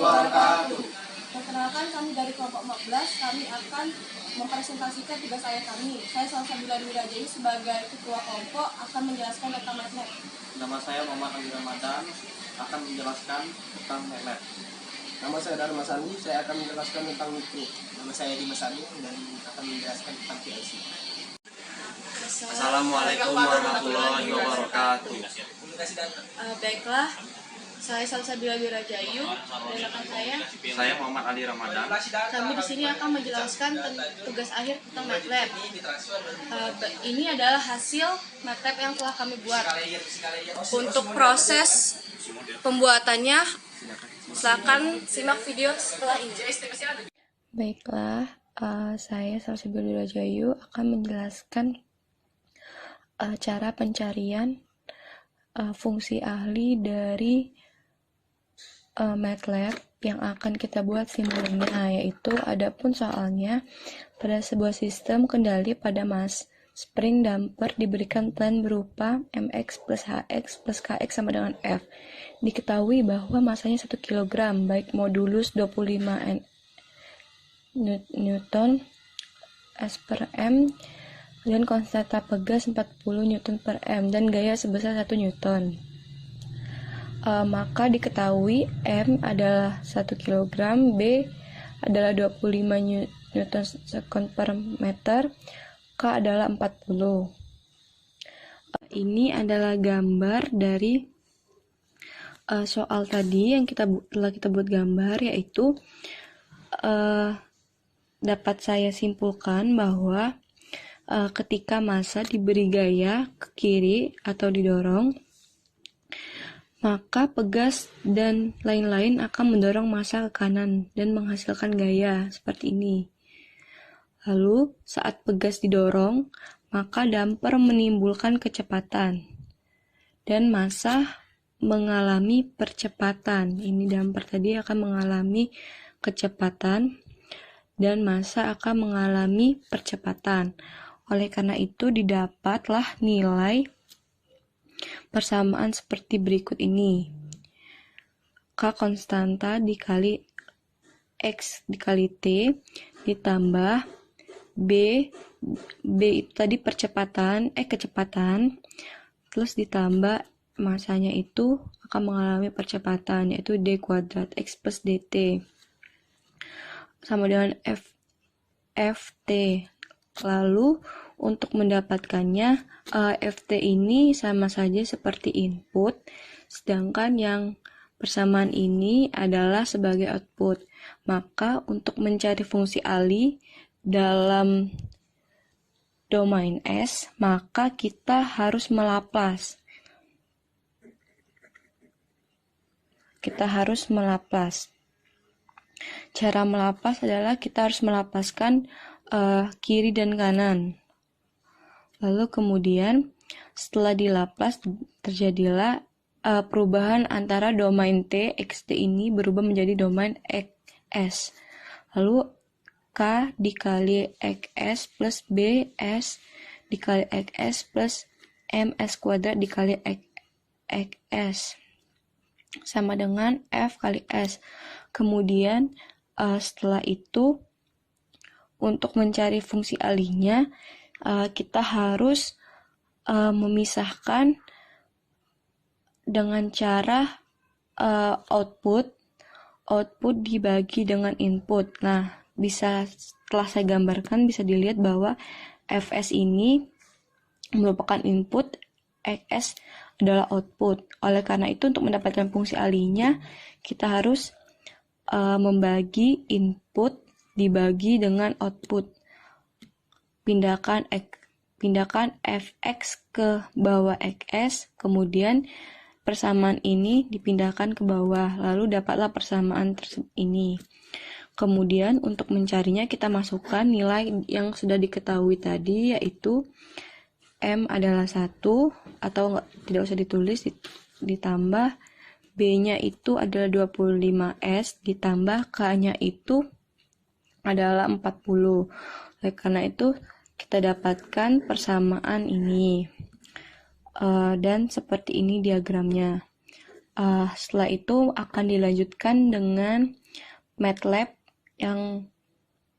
wabarakatuh. Perkenalkan, kami dari kelompok 14, kami akan mempresentasikan tugas ayah kami. Saya Salsabila Dwi Rajayu sebagai ketua kelompok akan menjelaskan tentang MATLAB. Nama saya Muhammad Ali Ramadan, akan menjelaskan tentang MATLAB. Nama saya Dharma Sandi, saya akan menjelaskan tentang mikro. Nama saya Dimas Aryo dan akan menjelaskan tentang PLC. Assalamualaikum warahmatullahi wabarakatuh. Baiklah, saya Salsabila Dwi Rajayu dan rekan Saya Muhammad Ali Ramadan. kami di sini akan menjelaskan tugas akhir tentang MATLAB. Ini adalah hasil MATLAB yang telah kami buat. Untuk proses pembuatannya, silakan simak video setelah ini. Baiklah, saya Salsabila Dwi Rajayu akan menjelaskan cara pencarian fungsi ahli dari MATLAB yang akan kita buat simulasinya, yaitu adapun soalnya pada sebuah sistem kendali pada mas spring damper diberikan tren berupa mx plus hx plus kx sama dengan F. Diketahui bahwa masanya 1 kg baik modulus 25 Newton S per M dan konstanta pegas 40 Newton per M dan gaya sebesar 1 Newton. Maka diketahui M adalah 1 kg, B adalah 25 Newton second per meter, K adalah 40. Ini adalah gambar dari soal tadi yang telah kita buat gambar, yaitu dapat saya simpulkan bahwa ketika massa diberi gaya ke kiri atau didorong, maka pegas dan lain-lain akan mendorong massa ke kanan dan menghasilkan gaya seperti ini. Lalu, saat pegas didorong, maka damper menimbulkan kecepatan dan massa mengalami percepatan. Ini damper tadi akan mengalami kecepatan dan massa akan mengalami percepatan. Oleh karena itu, didapatlah nilai persamaan seperti berikut ini. K konstanta dikali X dikali T ditambah B itu tadi kecepatan, terus ditambah massanya itu akan mengalami percepatan, yaitu D kuadrat X plus DT sama dengan FT. Lalu untuk mendapatkannya, FT ini sama saja seperti input, sedangkan yang persamaan ini adalah sebagai output. Maka untuk mencari fungsi alih dalam domain S, maka kita harus melaplas. Cara melaplas adalah kita harus melapaskan kiri dan kanan. Lalu kemudian setelah dilaplas terjadilah perubahan antara domain T, XT ini berubah menjadi domain XS. Lalu K dikali XS plus BS dikali XS plus MS kuadrat dikali XS sama dengan F kali S. Kemudian setelah itu untuk mencari fungsi alihnya kita harus memisahkan dengan cara output dibagi dengan input. Nah, setelah saya gambarkan bisa dilihat bahwa Fs ini merupakan input, Xs adalah output. Oleh karena itu, untuk mendapatkan fungsi alihnya kita harus membagi input dibagi dengan output. Pindahkan Fx ke bawah Xs, kemudian persamaan ini dipindahkan ke bawah, lalu dapatlah persamaan ini. Kemudian untuk mencarinya kita masukkan nilai yang sudah diketahui tadi, yaitu M adalah 1 atau tidak usah ditulis, ditambah B-nya itu adalah 25S, ditambah K-nya itu adalah 40. Oleh karena itu kita dapatkan persamaan ini. Dan seperti ini diagramnya. Setelah itu akan dilanjutkan dengan MATLAB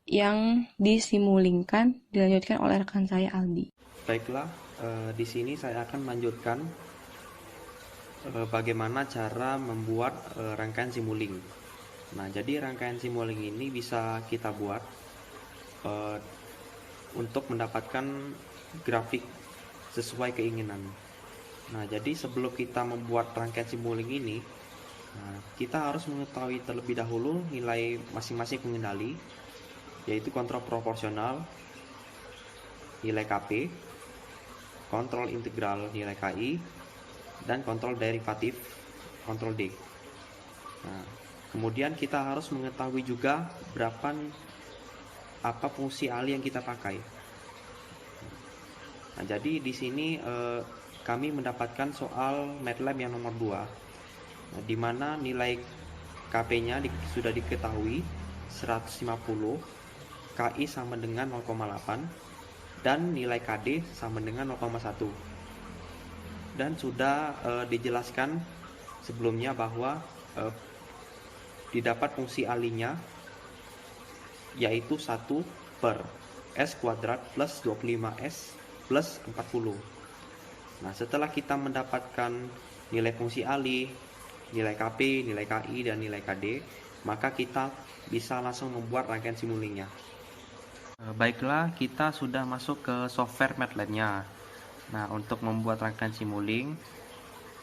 yang disimulingkan, dilanjutkan oleh rekan saya Aldi. Baiklah, di sini saya akan melanjutkan bagaimana cara membuat rangkaian simuling. Nah, jadi rangkaian simuling ini bisa kita buat untuk mendapatkan grafik sesuai keinginan. Nah, jadi sebelum kita membuat rangkaian simuling ini, kita harus mengetahui terlebih dahulu nilai masing-masing pengendali, yaitu kontrol proporsional, nilai KP, kontrol integral nilai KI, dan kontrol derivatif, kontrol D. Nah, kemudian kita harus mengetahui juga apa fungsi ALI yang kita pakai. Nah, jadi di sini kami mendapatkan soal MATLAB yang nomor 2, di mana nilai KP-nya sudah diketahui 150, KI sama dengan 0,8, dan nilai KD sama dengan 0,1. Dan sudah dijelaskan sebelumnya bahwa didapat fungsi ALI-nya yaitu 1 per S kuadrat plus 25S plus 40. Nah, setelah kita mendapatkan nilai fungsi ALI, nilai KP, nilai KI, dan nilai KD, maka kita bisa langsung membuat rangkaian simulingnya. Baiklah, kita sudah masuk ke software MATLAB-nya. Nah, untuk membuat rangkaian simuling,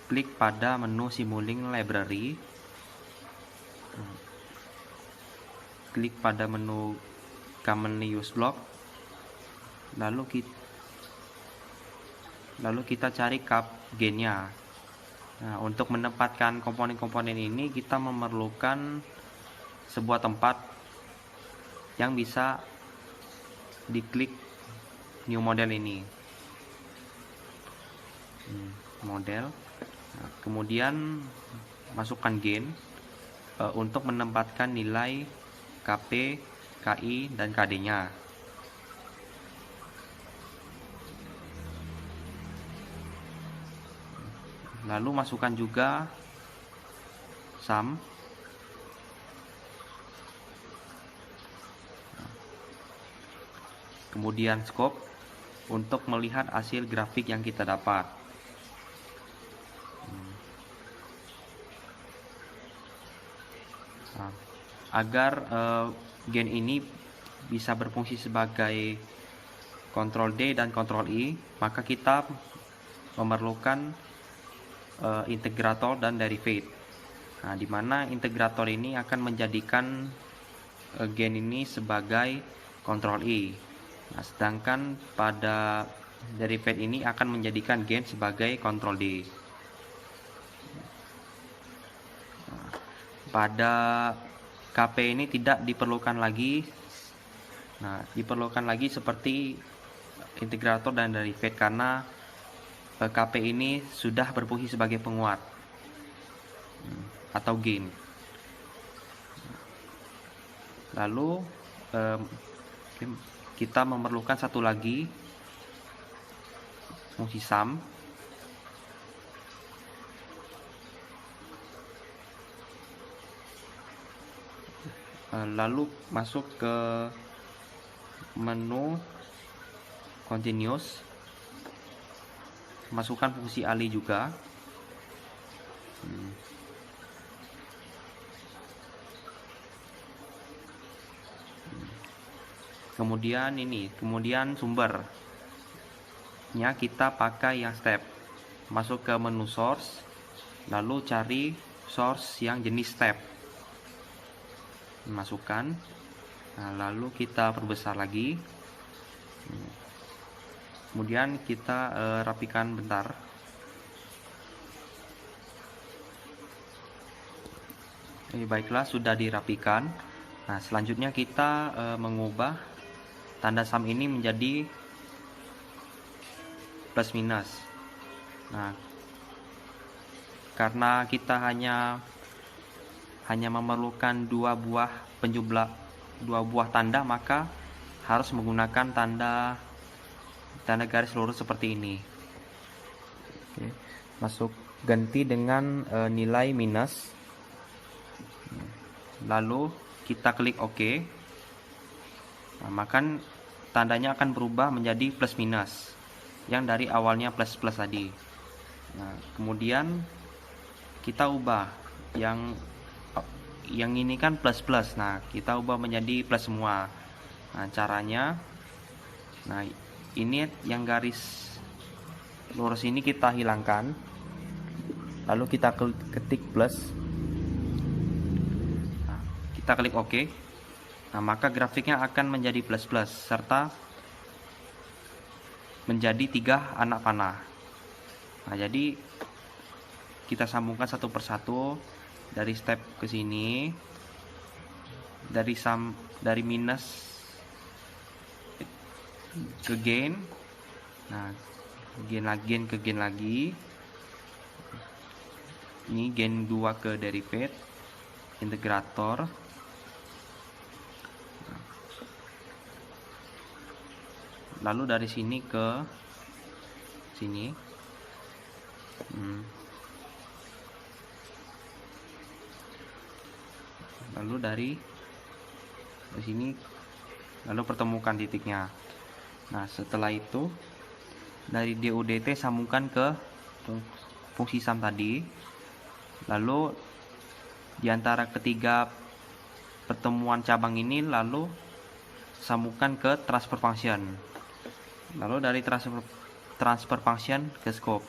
klik pada menu Simuling Library. Klik pada menu Commonly Used Block. Lalu kita cari cap gain-nya. Nah, untuk menempatkan komponen-komponen ini kita memerlukan sebuah tempat yang bisa diklik new model ini. Model. Nah, kemudian masukkan gain untuk menempatkan nilai KP, KI, dan KD-nya. Lalu masukkan juga sum. Kemudian scope untuk melihat hasil grafik yang kita dapat. Nah, agar gain ini bisa berfungsi sebagai Ctrl D dan Ctrl I, maka kita memerlukan integrator dan derivate. Nah, di mana integrator ini akan menjadikan gain ini sebagai Ctrl I. Nah, sedangkan pada derivate ini akan menjadikan gain sebagai Ctrl D. Nah, pada KP ini tidak diperlukan lagi. Nah, diperlukan lagi seperti integrator dan derivate karena KP ini sudah berfungsi sebagai penguat atau gain. Lalu kita memerlukan satu lagi fungsi sum. Lalu masuk ke menu continuous, masukkan fungsi ALI juga. Kemudian sumbernya kita pakai yang step. Masuk ke menu source, lalu cari source yang jenis step. Masukkan. Nah, lalu kita perbesar lagi. Kemudian kita rapikan bentar. Baiklah, sudah dirapikan. Nah, selanjutnya kita mengubah tanda sum ini menjadi plus minus. Nah, karena kita hanya memerlukan dua buah tanda, maka harus menggunakan tanda garis lurus seperti ini. Oke, masuk ganti dengan nilai minus, lalu kita klik OK. Nah, maka tandanya akan berubah menjadi plus minus yang dari awalnya plus plus tadi. Nah, kemudian kita ubah yang ini kan plus plus, nah kita ubah menjadi plus semua. Nah, caranya, nah ini yang garis lurus ini kita hilangkan, lalu kita ketik plus. Nah, kita klik OK. Nah, maka grafiknya akan menjadi plus plus serta menjadi 3 anak panah. Nah, jadi kita sambungkan satu persatu dari step ke sini, dari minus ke gain. Nah, gain ke gain lagi. Ini gain 2 ke derivate integrator. Lalu dari sini ke sini. Lalu dari sini, lalu pertemukan titiknya. Nah, setelah itu dari DUDT sambungkan ke fungsi sum tadi, lalu diantara ketiga pertemuan cabang ini lalu sambungkan ke transfer function, lalu dari transfer function ke scope.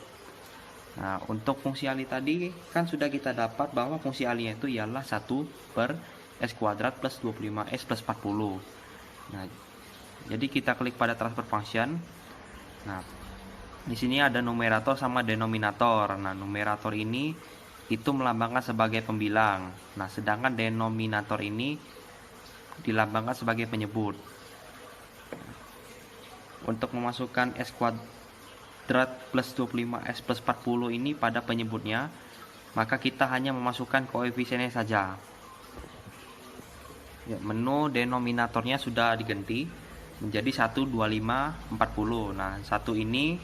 Nah, untuk fungsi ali tadi kan sudah kita dapat bahwa fungsi alinya itu ialah 1 per S kuadrat plus 25S plus 40. Nah, jadi kita klik pada transfer function. Nah, di sini ada numerator sama denominator. Nah, numerator ini itu melambangkan sebagai pembilang. Nah, sedangkan denominator ini dilambangkan sebagai penyebut. Untuk memasukkan S kuadrat plus 25S plus 40 ini pada penyebutnya, maka kita hanya memasukkan koefisiennya saja. Ya, menu denominatornya sudah diganti menjadi 1, 25, 40. Nah, 1 ini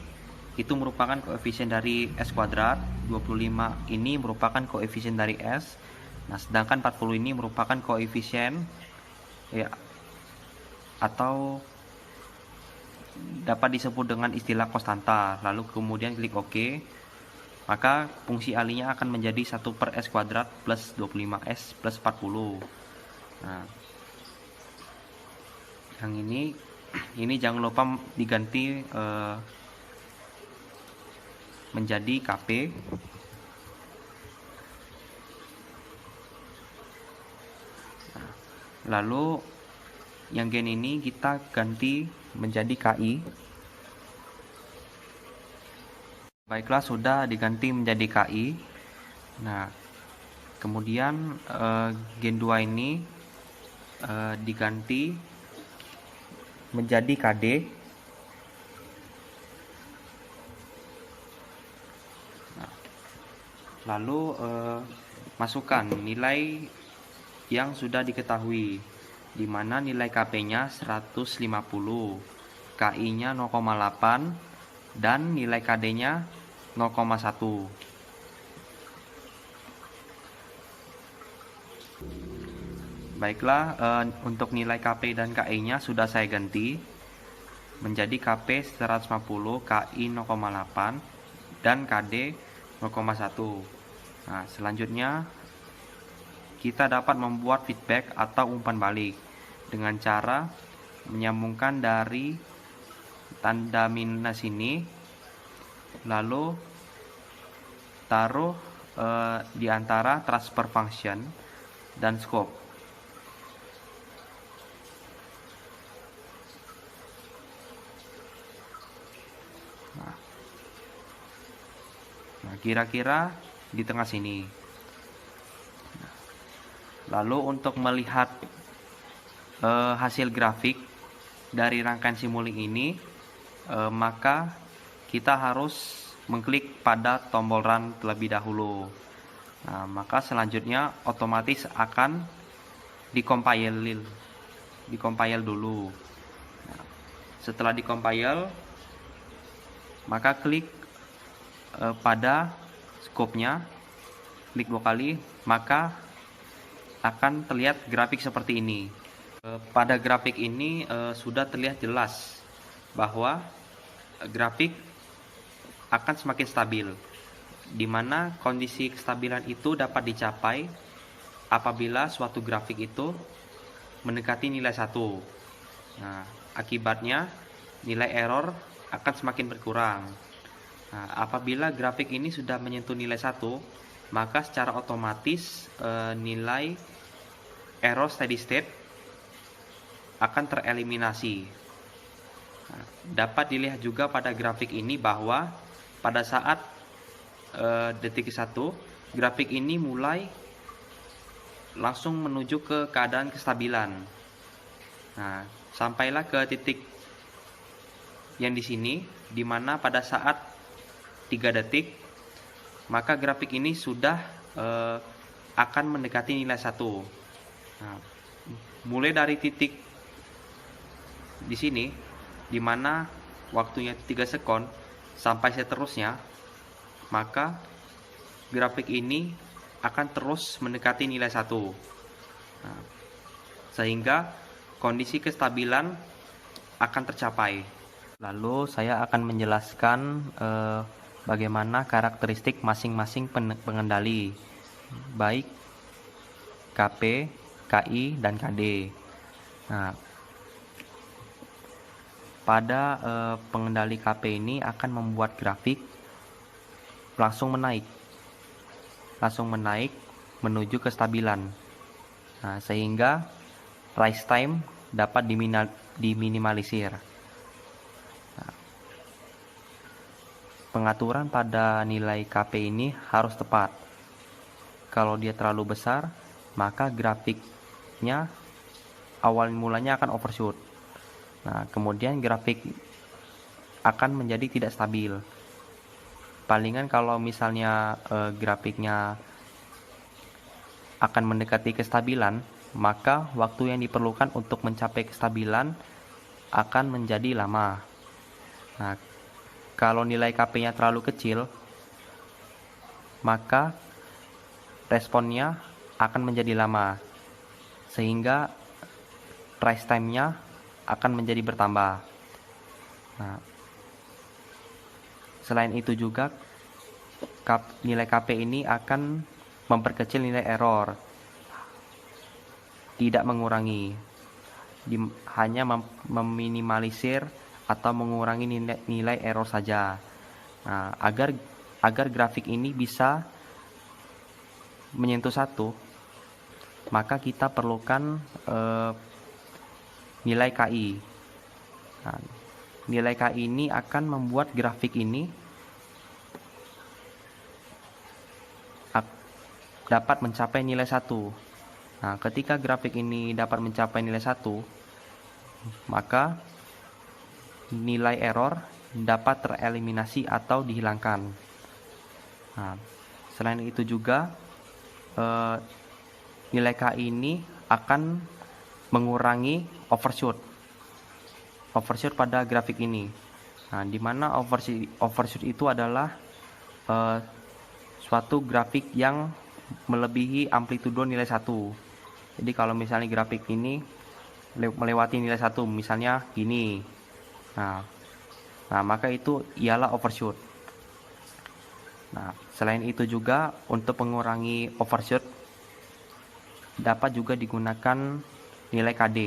itu merupakan koefisien dari S kuadrat, 25 ini merupakan koefisien dari S. Nah, sedangkan 40 ini merupakan koefisien ya, atau dapat disebut dengan istilah konstanta. Lalu kemudian klik OK, maka fungsi alinya akan menjadi 1 per S kuadrat plus 25S plus 40. Nah, yang ini jangan lupa diganti menjadi KP. Nah, lalu yang gain ini kita ganti menjadi KI. Baiklah, sudah diganti menjadi KI. Nah, kemudian gain 2 ini diganti menjadi KD. Nah, lalu masukkan nilai yang sudah diketahui, di mana nilai KP-nya 150, KI-nya 0,8 dan nilai KD-nya 0,1. Baiklah, untuk nilai KP dan KI-nya sudah saya ganti menjadi KP 150, KI 0,8 dan KD 0,1. Nah, selanjutnya kita dapat membuat feedback atau umpan balik dengan cara menyambungkan dari tanda minus ini, lalu taruh di antara transfer function dan scope. Nah, kira-kira di tengah sini. Lalu untuk melihat hasil grafik dari rangkaian Simulink ini, maka kita harus mengklik pada tombol run terlebih dahulu. Nah, maka selanjutnya otomatis akan dikompile dulu. Nah, setelah dikompile, maka klik pada scope-nya, klik 2 kali, maka akan terlihat grafik seperti ini. Pada grafik ini sudah terlihat jelas bahwa grafik akan semakin stabil, di mana kondisi kestabilan itu dapat dicapai apabila suatu grafik itu mendekati nilai 1. Nah, akibatnya nilai error akan semakin berkurang. Nah, apabila grafik ini sudah menyentuh nilai 1, maka secara otomatis nilai error steady state akan tereliminasi. Nah, dapat dilihat juga pada grafik ini bahwa pada saat detik 1, grafik ini mulai langsung menuju ke keadaan kestabilan. Nah, sampailah ke titik yang di sini, di mana pada saat 3 detik, maka grafik ini sudah akan mendekati nilai 1. Nah, mulai dari titik di sini, di mana waktunya 3 sekon sampai seterusnya, maka grafik ini akan terus mendekati nilai 1. Nah, sehingga kondisi kestabilan akan tercapai. Lalu saya akan menjelaskan bagaimana karakteristik masing-masing pengendali, baik KP, KI, dan KD. Nah, pada pengendali KP ini akan membuat grafik langsung menaik menuju kestabilan. Nah, sehingga rise time dapat diminimalisir. Nah, pengaturan pada nilai KP ini harus tepat. Kalau dia terlalu besar, maka grafiknya awal mulanya akan overshoot. Nah, kemudian grafik akan menjadi tidak stabil. Palingan kalau misalnya grafiknya akan mendekati kestabilan, maka waktu yang diperlukan untuk mencapai kestabilan akan menjadi lama. Nah, kalau nilai KP-nya terlalu kecil, maka responnya akan menjadi lama, sehingga rise time-nya akan menjadi bertambah. Nah, selain itu juga nilai KP ini akan memperkecil nilai error, tidak mengurangi, hanya meminimalisir atau mengurangi nilai error saja. Nah, agar grafik ini bisa menyentuh 1, maka kita perlukan nilai KI. Nah, nilai KI ini akan membuat grafik ini dapat mencapai nilai 1. Nah, ketika grafik ini dapat mencapai nilai 1, maka nilai error dapat tereliminasi atau dihilangkan. Nah, selain itu juga nilai KI ini akan mengurangi overshoot pada grafik ini. Nah, di mana overshoot itu adalah suatu grafik yang melebihi amplitudo nilai 1. Jadi kalau misalnya grafik ini melewati nilai 1, misalnya gini, nah maka itu ialah overshoot. Nah, selain itu juga untuk mengurangi overshoot dapat juga digunakan nilai KD.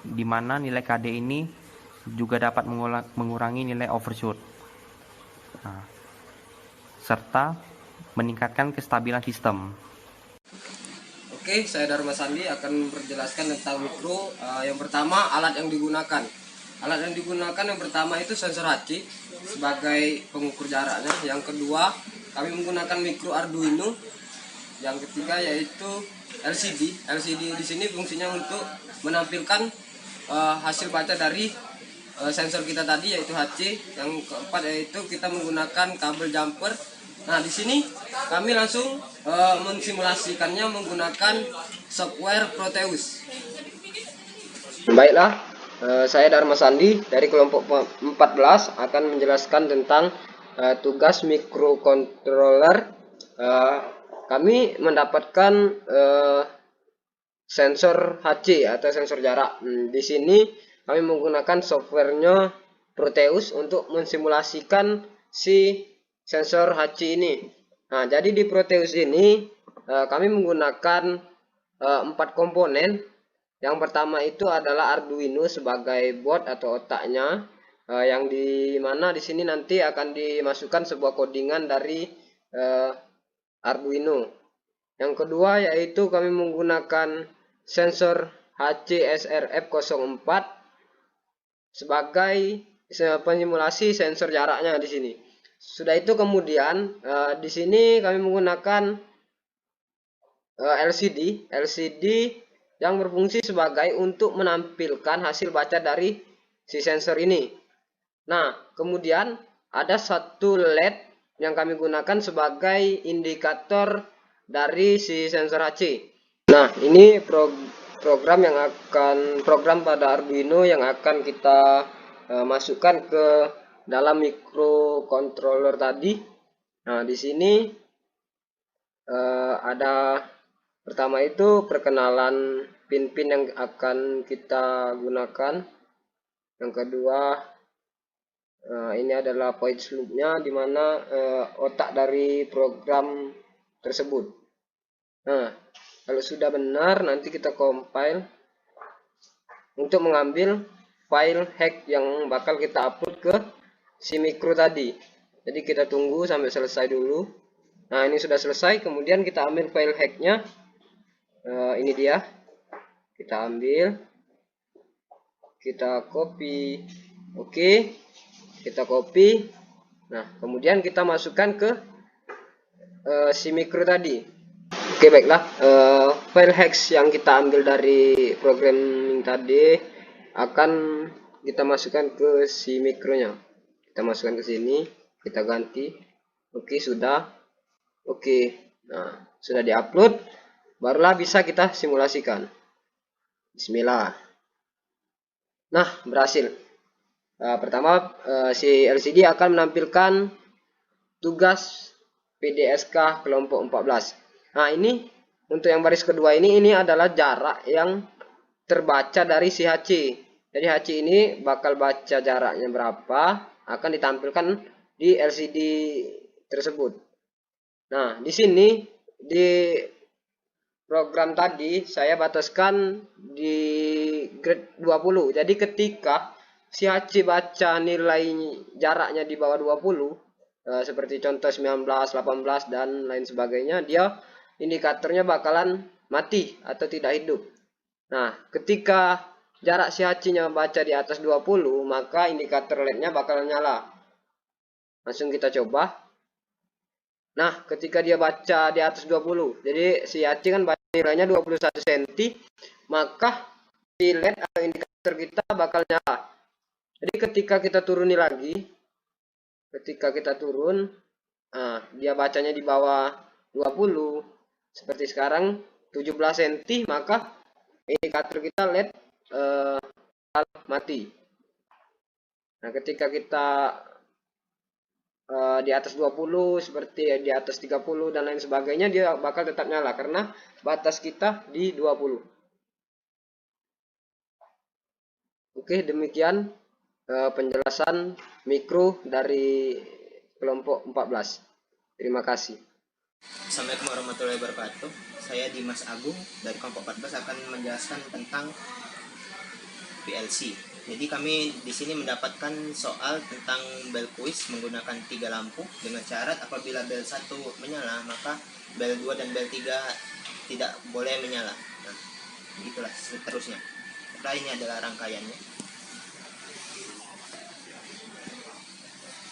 Di mana nilai KD ini juga dapat mengurangi nilai overshoot. Nah, serta meningkatkan kestabilan sistem. Oke, saya Dharma Sandi akan berjelaskan tentang mikro. Yang pertama, alat yang digunakan. Alat yang digunakan yang pertama itu sensor HC sebagai pengukur jaraknya. Yang kedua, kami menggunakan mikro Arduino. Yang ketiga yaitu LCD. LCD di sini fungsinya untuk menampilkan hasil baca dari sensor kita tadi yaitu HC. Yang keempat yaitu kita menggunakan kabel jumper. Nah, di sini kami langsung mensimulasikannya menggunakan software Proteus. Baiklah, saya Dharma Sandi dari kelompok 14 akan menjelaskan tentang tugas microcontroller, kami mendapatkan sensor HC atau sensor jarak. Di sini kami menggunakan softwarenya Proteus untuk mensimulasikan si sensor HC ini. Nah, jadi di Proteus ini kami menggunakan 4 komponen. Yang pertama itu adalah Arduino sebagai board atau otaknya, yang di mana di sini nanti akan dimasukkan sebuah codingan dari Arduino. Yang kedua yaitu kami menggunakan sensor HC-SRF04 sebagai pensimulasi sensor jaraknya di sini. Sudah itu kemudian di sini kami menggunakan LCD yang berfungsi sebagai untuk menampilkan hasil baca dari si sensor ini. Nah, kemudian ada satu LED yang kami gunakan sebagai indikator dari si sensor HC. Nah, ini program pada Arduino yang akan kita masukkan ke dalam microcontroller tadi. Nah, di sini ada pertama itu perkenalan pin-pin yang akan kita gunakan. Yang kedua, ini adalah point loop-nya, di mana otak dari program tersebut. Nah, kalau sudah benar, nanti kita compile untuk mengambil file hack yang bakal kita upload ke si micro tadi. Jadi kita tunggu sampai selesai dulu. Nah, ini sudah selesai, kemudian kita ambil file hacknya. Ini dia, kita ambil, kita copy. Oke, kita copy. Nah, kemudian kita masukkan ke si micro tadi. Oke, baiklah, file hacks yang kita ambil dari programming tadi akan kita masukkan ke si mikronya. Kita masukkan ke sini, kita ganti. Oke, sudah. Oke, nah sudah diupload, barulah bisa kita simulasikan. Bismillah. Nah, berhasil. Pertama, si LCD akan menampilkan tugas PDSK kelompok 14. Nah, ini untuk yang baris kedua ini adalah jarak yang terbaca dari si HC. Jadi HC ini bakal baca jaraknya berapa, akan ditampilkan di LCD tersebut. Nah, di sini di program tadi saya bataskan di grade 20. Jadi ketika si HC baca nilai jaraknya di bawah 20, seperti contoh 19, 18 dan lain sebagainya, dia indikatornya bakalan mati atau tidak hidup. Nah, ketika jarak si HC-nya baca di atas 20, maka indikator LED-nya bakalan nyala. Langsung kita coba. Nah, ketika dia baca di atas 20, jadi si HC kan baca nilainya 21 cm, maka si LED atau indikator kita bakal nyala. Jadi ketika kita turuni lagi, ketika kita turun, nah, dia bacanya di bawah 20, seperti sekarang 17 cm, maka indikator kita LED mati. Nah, ketika kita di atas 20, seperti di atas 30 dan lain sebagainya, dia bakal tetap nyala karena batas kita di 20. Oke, demikian penjelasan mikro dari kelompok 14. Terima kasih. Assalamualaikum warahmatullahi wabarakatuh. Saya Dimas Agung dari kelompok 14 akan menjelaskan tentang PLC. Jadi kami di sini mendapatkan soal tentang bel quiz menggunakan 3 lampu dengan syarat apabila bel 1 menyala maka bel 2 dan bel 3 tidak boleh menyala. Nah, itulah seterusnya. Nah, ini adalah rangkaiannya.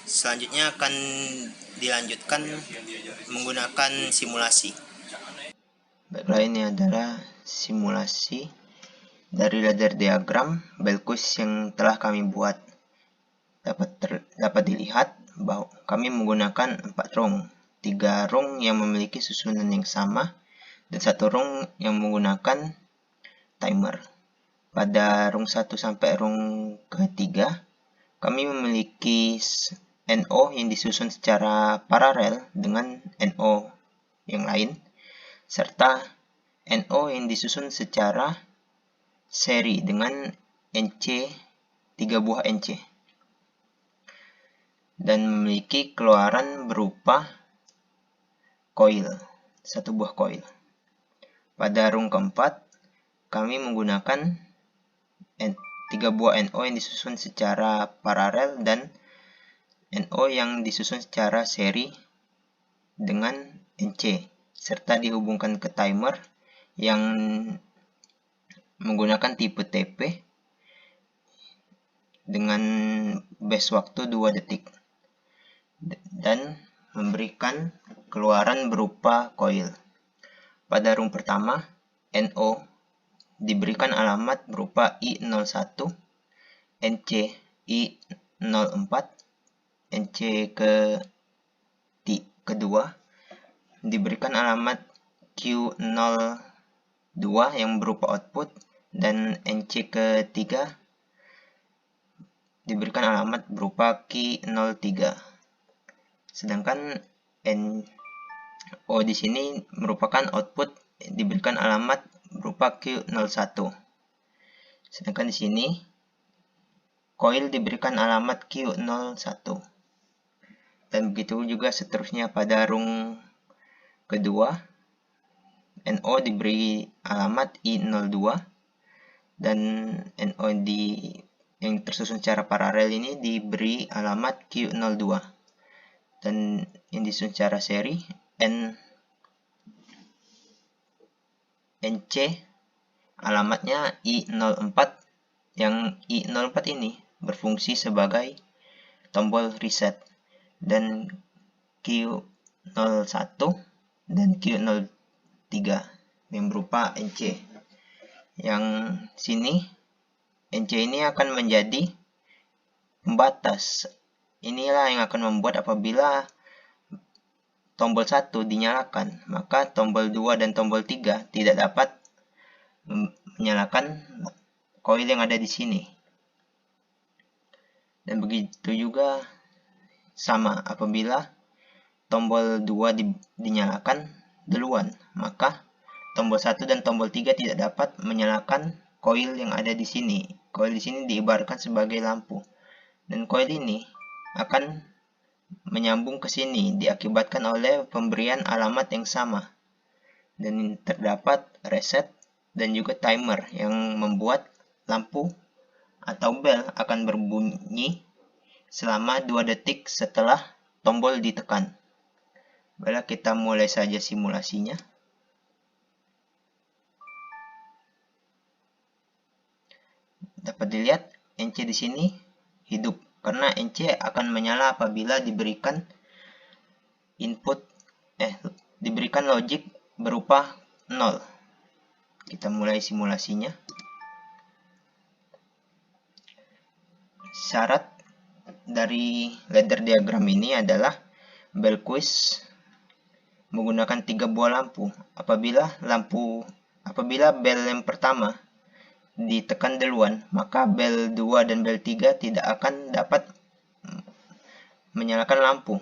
Selanjutnya akan dilanjutkan menggunakan simulasi. Baiklah, ini adalah simulasi dari ladder diagram bel quiz yang telah kami buat. Dapat dilihat bahwa kami menggunakan 4 rung, 3 rung yang memiliki susunan yang sama dan 1 rung yang menggunakan timer. Pada rung 1 sampai rung ketiga kami memiliki NO yang disusun secara paralel dengan NO yang lain, serta NO yang disusun secara seri dengan NC 3 buah NC, dan memiliki keluaran berupa koil, 1 buah koil. Pada rung keempat, kami menggunakan 3 buah NO yang disusun secara paralel dan NO yang disusun secara seri dengan NC, serta dihubungkan ke timer yang menggunakan tipe TP dengan base waktu 2 detik dan memberikan keluaran berupa koil. Pada rung pertama, NO diberikan alamat berupa I01, NC I04, NC kedua diberikan alamat Q02 yang berupa output, dan NC ketiga diberikan alamat berupa Q03. Sedangkan NO di sini merupakan output, diberikan alamat berupa Q01. Sedangkan di sini koil diberikan alamat Q01. Dan begitu juga seterusnya pada rung kedua, NO diberi alamat I02 dan NO yang tersusun secara paralel ini diberi alamat Q02, dan yang disusun secara seri NC alamatnya I04, yang I04 ini berfungsi sebagai tombol reset, dan Q01 dan Q03 yang berupa NC. Yang sini NC ini akan menjadi pembatas. Inilah yang akan membuat apabila tombol 1 dinyalakan, maka tombol 2 dan tombol 3 tidak dapat menyalakan koil yang ada di sini. Dan begitu juga sama apabila tombol 2 dinyalakan duluan, maka tombol 1 dan tombol 3 tidak dapat menyalakan koil yang ada di sini. Koil di sini diibaratkan sebagai lampu, dan koil ini akan menyambung ke sini diakibatkan oleh pemberian alamat yang sama, dan terdapat reset dan juga timer yang membuat lampu atau bel akan berbunyi selama 2 detik setelah tombol ditekan. Baiklah, kita mulai saja simulasinya. Dapat dilihat NC di sini hidup karena NC akan menyala apabila diberikan diberikan logic berupa 0. Kita mulai simulasinya. Syarat dari ladder diagram ini adalah Bellquist menggunakan 3 buah lampu. Apabila bel yang pertama ditekan duluan, maka bel 2 dan bel 3 tidak akan dapat menyalakan lampu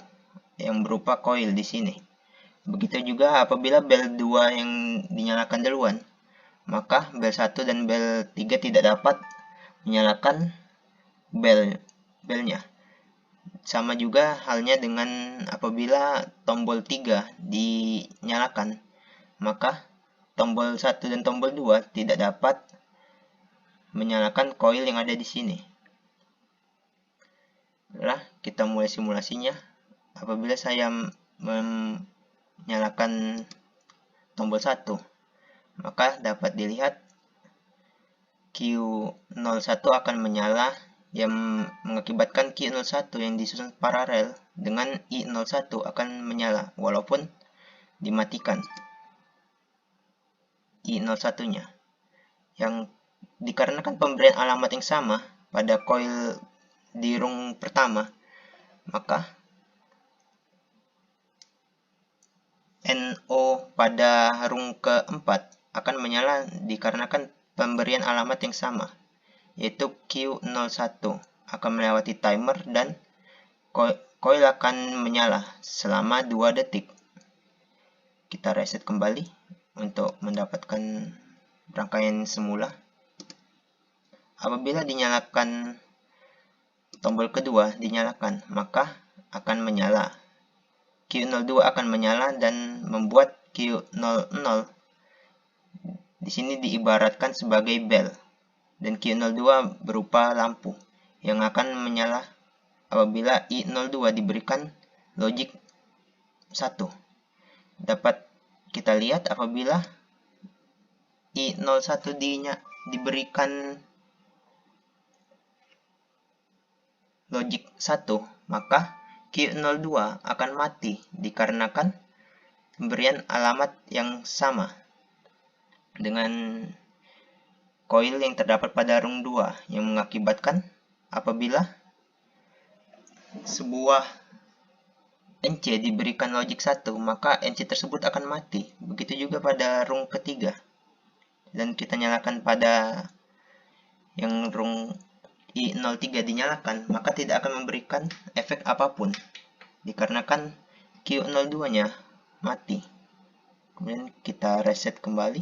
yang berupa koil di sini. Begitu juga apabila bel 2 yang dinyalakan duluan, maka bel 1 dan bel 3 tidak dapat menyalakan belnya. Sama juga halnya dengan apabila tombol 3 dinyalakan, maka tombol 1 dan tombol 2 tidak dapat menyalakan koil yang ada di sini. Nah, kita mulai simulasinya. Apabila saya menyalakan tombol 1, maka dapat dilihat Q01 akan menyala, yang mengakibatkan Q01 yang disusun paralel dengan I01 akan menyala walaupun dimatikan I01-nya. Yang dikarenakan pemberian alamat yang sama pada koil di rung pertama, maka NO pada rung keempat akan menyala dikarenakan pemberian alamat yang sama, yaitu Q01 akan melewati timer dan koil akan menyala selama 2 detik. Kita reset kembali untuk mendapatkan rangkaian semula. Apabila dinyalakan tombol kedua dinyalakan, maka akan menyala. Q02 akan menyala dan membuat Q00 di sini diibaratkan sebagai bel, dan Q02 berupa lampu yang akan menyala apabila I02 diberikan logic 1. Dapat kita lihat apabila I01 diberikan logic 1, maka Q02 akan mati dikarenakan pemberian alamat yang sama dengan koil yang terdapat pada rung 2 yang mengakibatkan apabila sebuah NC diberikan logic 1, maka NC tersebut akan mati. Begitu juga pada rung ketiga. Dan kita nyalakan pada yang rung I03 dinyalakan, maka tidak akan memberikan efek apapun dikarenakan Q02 nya mati. Kemudian kita reset kembali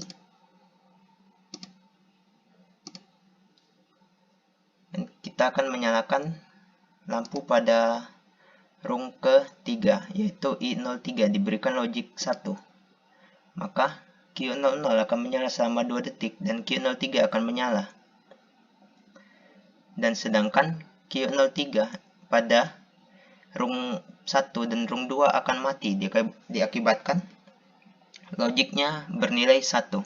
dan kita akan menyalakan lampu pada rung ketiga, yaitu I03 diberikan logic 1, maka Q00 akan menyala selama 2 detik dan Q03 akan menyala. Dan sedangkan Q03 pada rung 1 dan rung 2 akan mati diakibatkan logiknya bernilai 1.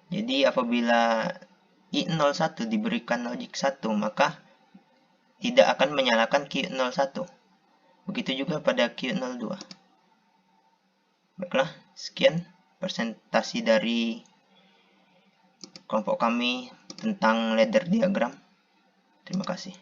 Jadi apabila I01 diberikan logic 1, maka tidak akan menyalakan Q01. Begitu juga pada Q02. Baiklah, sekian presentasi dari kelompok kami tentang ladder diagram. Terima kasih.